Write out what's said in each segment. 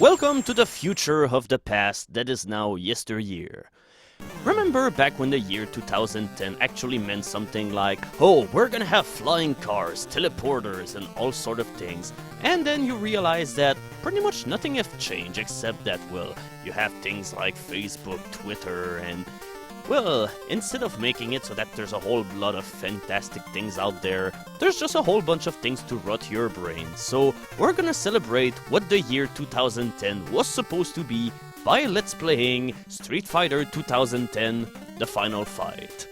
Welcome to the future of the past that is now yesteryear. Remember back when the year 2010 actually meant something like, oh, we're gonna have flying cars, teleporters, and all sort of things. And then you realize that pretty much nothing has changed except that, well, you have things like Facebook, Twitter, and well, instead of making it so that there's a whole lot of fantastic things out there, there's just a whole bunch of things to rot your brain. So we're gonna celebrate what the year 2010 was supposed to be by let's playing Street Fighter 2010, The Final Fight.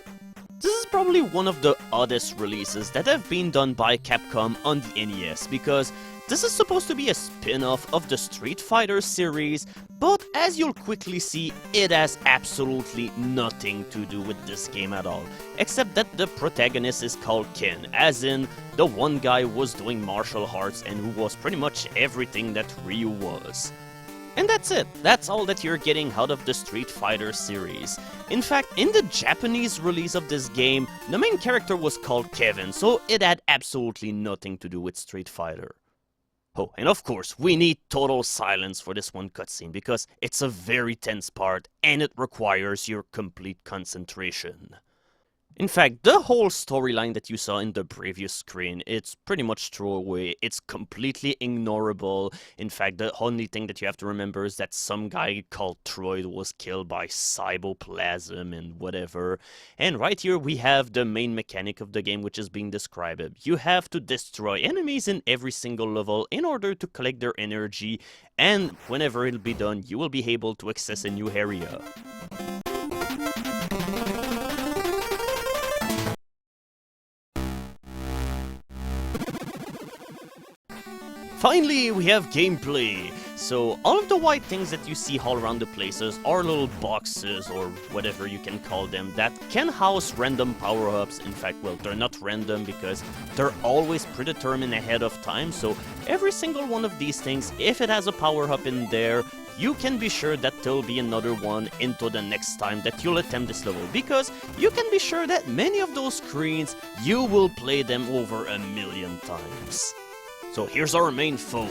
This is probably one of the oddest releases that have been done by Capcom on the NES, because this is supposed to be a spin-off of the Street Fighter series, but as you'll quickly see, it has absolutely nothing to do with this game at all, except that the protagonist is called Ken, as in, the one guy was doing martial arts and who was pretty much everything that Ryu was. And that's it. That's all that you're getting out of the Street Fighter series. In fact, in the Japanese release of this game, the main character was called Kevin, so it had absolutely nothing to do with Street Fighter. Oh, and of course, we need total silence for this one cutscene, because it's a very tense part, and it requires your complete concentration. In fact, the whole storyline that you saw in the previous screen, it's pretty much throwaway, it's completely ignorable. In fact, the only thing that you have to remember is that some guy called Troy was killed by Scible and whatever. And right here we have the main mechanic of the game which is being described. You have to destroy enemies in every single level in order to collect their energy, and whenever it'll be done, you will be able to access a new area. Finally, we have gameplay. So, all of the white things that you see all around the places are little boxes, or whatever you can call them, that can house random power-ups. In fact, well, they're not random because they're always predetermined ahead of time, so every single one of these things, if it has a power-up in there, you can be sure that there'll be another one into the next time that you'll attempt this level, because you can be sure that many of those screens, you will play them over 1,000,000 times. So here's our main foe,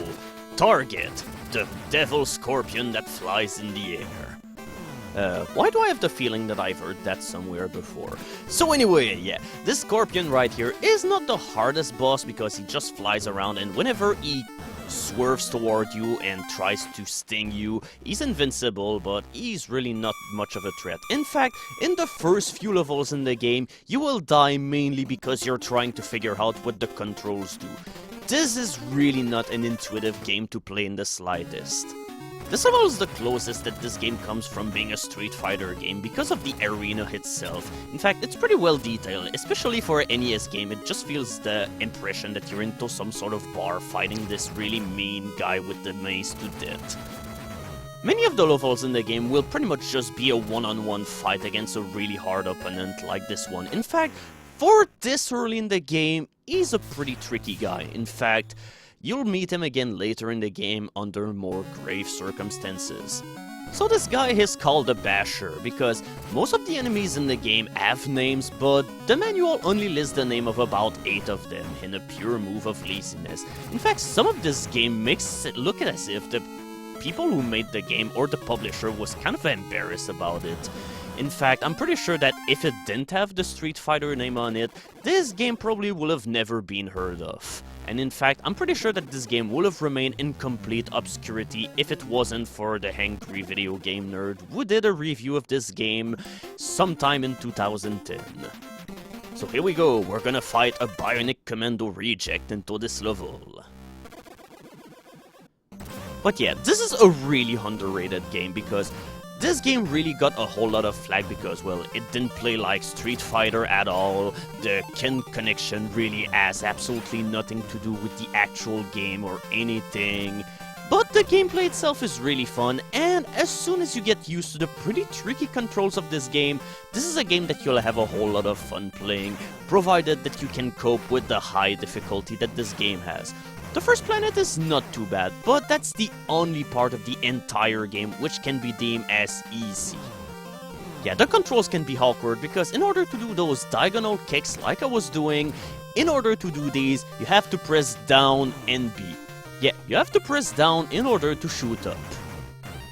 Target, the devil scorpion that flies in the air. Why do I have the feeling that I've heard that somewhere before? So anyway, yeah, this scorpion right here is not the hardest boss because he just flies around, and whenever he swerves toward you and tries to sting you, he's invincible, but he's really not much of a threat. In fact, in the first few levels in the game, you will die mainly because you're trying to figure out what the controls do. This is really not an intuitive game to play in the slightest. This level is the closest that this game comes from being a Street Fighter game because of the arena itself. In fact, it's pretty well detailed, especially for an NES game. It just feels the impression that you're into some sort of bar fighting this really mean guy with the mace to death. Many of the levels in the game will pretty much just be a one-on-one fight against a really hard opponent like this one. In fact, for this early in the game, he's a pretty tricky guy. In fact, you'll meet him again later in the game under more grave circumstances. So this guy is called the Basher because most of the enemies in the game have names, but the manual only lists the name of about 8 of them in a pure move of laziness. In fact, some of this game makes it look as if the people who made the game or the publisher was kind of embarrassed about it. In fact, I'm pretty sure that if it didn't have the Street Fighter name on it, this game probably would have never been heard of. And in fact, I'm pretty sure that this game would have remained in complete obscurity if it wasn't for the angry video game nerd who did a review of this game sometime in 2010. So here we go, we're gonna fight a Bionic Commando reject into this level. But yeah, this is a really underrated game because this game really got a whole lot of flack because, well, it didn't play like Street Fighter at all. The Ken connection really has absolutely nothing to do with the actual game or anything. But the gameplay itself is really fun, and as soon as you get used to the pretty tricky controls of this game, this is a game that you'll have a whole lot of fun playing, provided that you can cope with the high difficulty that this game has. The first planet is not too bad, but that's the only part of the entire game which can be deemed as easy. Yeah, the controls can be awkward because in order to do those diagonal kicks like I was doing, in order to do these, you have to press down and B. Yeah, you have to press down in order to shoot up.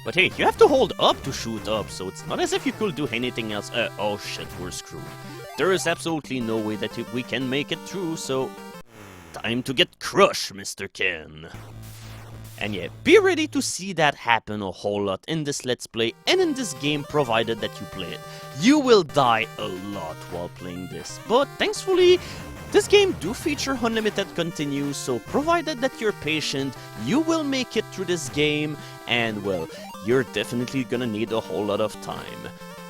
But hey, you have to hold up to shoot up, so it's not as if you could do anything else. Oh shit, we're screwed. There is absolutely no way that we can make it through, so... time to get crushed, Mr. Ken. And yeah, be ready to see that happen a whole lot in this Let's Play and in this game, provided that you play it. You will die a lot while playing this, but thankfully, this game do feature unlimited continue, so provided that you're patient, you will make it through this game, and well, you're definitely gonna need a whole lot of time.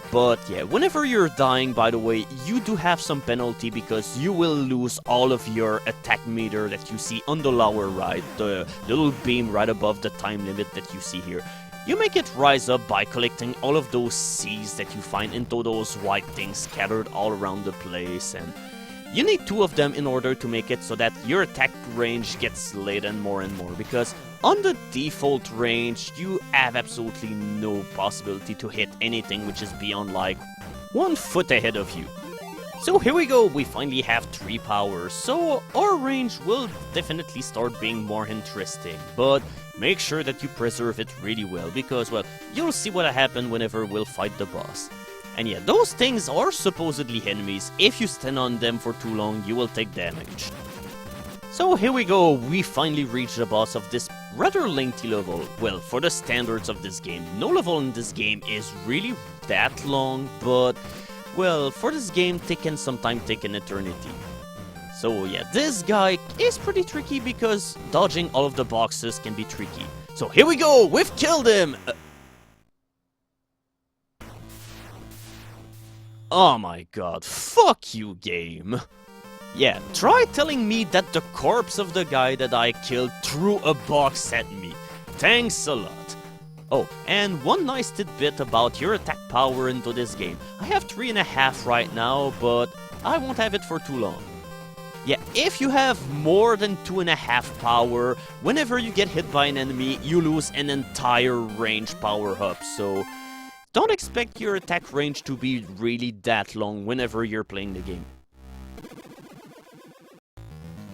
But yeah, whenever you're dying, by the way, you do have some penalty because you will lose all of your attack meter that you see on the lower right, the little beam right above the time limit that you see here. You make it rise up by collecting all of those seeds that you find into those white things scattered all around the place, and you need 2 of them in order to make it so that your attack range gets laden more and more, because on the default range, you have absolutely no possibility to hit anything which is beyond like 1 foot ahead of you. So here we go, we finally have 3 powers, so our range will definitely start being more interesting, but make sure that you preserve it really well, because well, you'll see what happens whenever we'll fight the boss. And yeah, those things are supposedly enemies. If you stand on them for too long, you will take damage. So here we go, we finally reached the boss of this rather lengthy level. Well, for the standards of this game, no level in this game is really that long, but well, for this game, they can sometimes take an eternity. So yeah, this guy is pretty tricky because dodging all of the boxes can be tricky. So here we go, we've killed him! Oh my god, fuck you, game. Yeah, try telling me that the corpse of the guy that I killed threw a box at me. Thanks a lot. Oh, and one nice tidbit about your attack power into this game. I have 3.5 right now, but I won't have it for too long. Yeah, if you have more than 2.5 power, whenever you get hit by an enemy, you lose an entire range power up, so don't expect your attack range to be really that long whenever you're playing the game.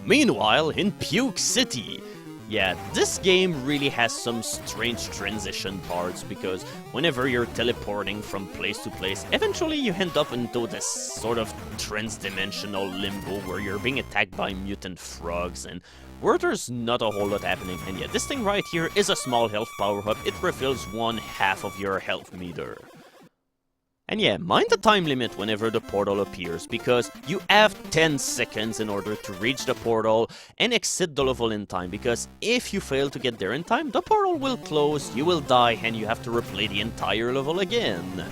Meanwhile, in Puke City, yeah, this game really has some strange transition parts, because whenever you're teleporting from place to place, eventually you end up into this sort of trans-dimensional limbo where you're being attacked by mutant frogs and where there's not a whole lot happening. And yeah, this thing right here is a small health power-up. It refills 1/2 of your health meter. And yeah, mind the time limit whenever the portal appears, because you have 10 seconds in order to reach the portal and exit the level in time, because if you fail to get there in time, the portal will close, you will die, and you have to replay the entire level again.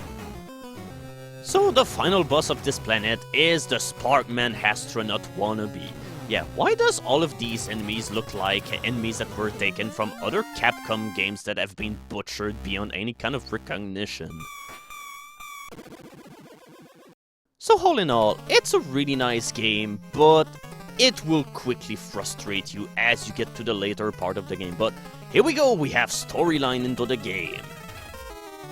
So the final boss of this planet is the Sparkman astronaut wannabe. Yeah, why does all of these enemies look like enemies that were taken from other Capcom games that have been butchered beyond any kind of recognition? So all in all, it's a really nice game, but it will quickly frustrate you as you get to the later part of the game. But here we go, we have storyline into the game.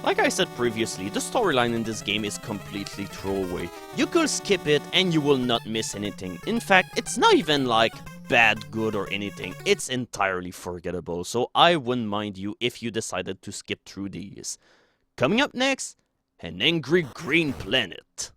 Like I said previously, the storyline in this game is completely throwaway. You could skip it and you will not miss anything. In fact, it's not even like bad, good or anything. It's entirely forgettable, so I wouldn't mind you if you decided to skip through these. Coming up next, an angry green planet.